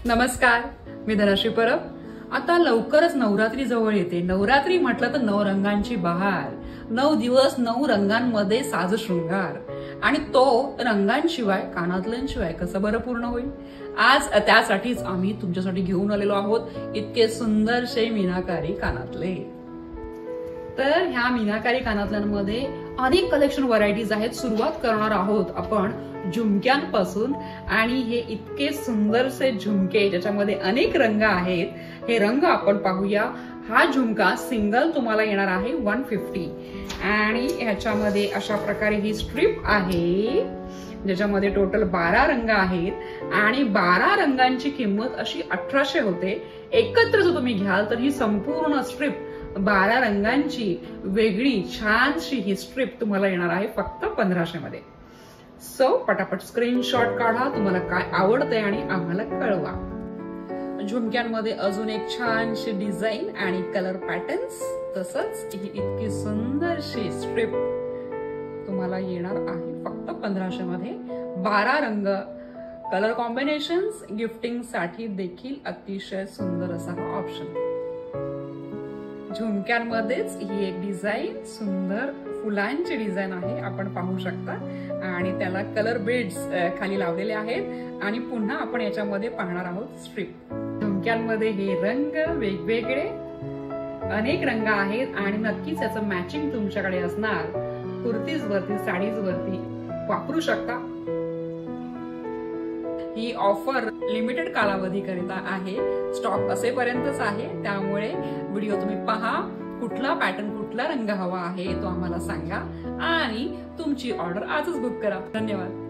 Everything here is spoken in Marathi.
नमस्कार, मी धनश्री परब. आता लवकरच नवरात्री जवळ येते. नवरात्री म्हटलं तर 9 रंगांची बहार. 9 दिवस 9 रंगांमध्ये साज शृंगार आणि तो रंगांशिवाय कानातल्यांशिवाय कसं बरं पूर्ण होईल. आज त्यासाठीच आम्ही तुमच्यासाठी घेऊन आलेलो आहोत इतके सुंदरसे मीनाकारी कानातले. तर ह्या मीनाकारी कानातल्यांमध्ये अनेक कलेक्शन व्हरायटीज आहेत. सुरुवात करणार आहोत आपण झुमक्यांपासून आणि हे इतके सुंदरसे झुमके ज्याच्यामध्ये अनेक रंग आहेत. हे रंग आपण पाहूया. हा झुमका सिंगल तुम्हाला येणार आहे 150 आणि ह्याच्यामध्ये अशा प्रकारे ही स्ट्रीप आहे ज्याच्यामध्ये टोटल 12 रंग आहेत आणि 12 रंगांची किंमत अशी 1800 होते. एकत्र जर तुम्ही घ्याल तर ही संपूर्ण स्ट्रीप 12 रंगांची वेगळी छानशी ही स्ट्रीप तुम्हाला येणार आहे फक्त 1500 मध्ये. सो पटापट स्क्रीनशॉट काढा, तुम्हाला काय आवडतंय आणि आम्हाला कळवा. झुमक्यांमध्ये अजून एक छानशी डिझाईन आणि कलर पॅटर्न्स, तसंच ही इतकी सुंदरशी स्ट्रीप तुम्हाला येणार आहे फक्त 1500 मध्ये. 12 रंग, कलर कॉम्बिनेशन्स, गिफ्टिंग साठी देखील अतिशय सुंदर असा हा ऑप्शन. झुमक्यांमध्येच ही एक डिझाईन, सुंदर फुलांची डिझाईन आहे, आपण पाहू शकता आणि त्याला कलर बीड्स खाली लावलेले आहेत आणि पुन्हा आपण याच्यामध्ये पाहणार आहोत स्ट्रीप. झुमक्यांमध्ये हे रंग वेगवेगळे अनेक रंग आहेत आणि नक्कीच याचं मॅचिंग तुमच्याकडे असणार. कुर्तीज वरती, साडीज वरती वापरू शकता. ही ऑफर लिमिटेड कालावधीकरिता आहे, स्टॉक असेपर्यंतच आहे. त्यामुळे व्हिडिओ तुम्ही पहा, कुठला पॅटर्न, कुठला रंग हवा आहे तो आम्हाला सांगा आणि तुमची ऑर्डर आजच बुक करा. धन्यवाद.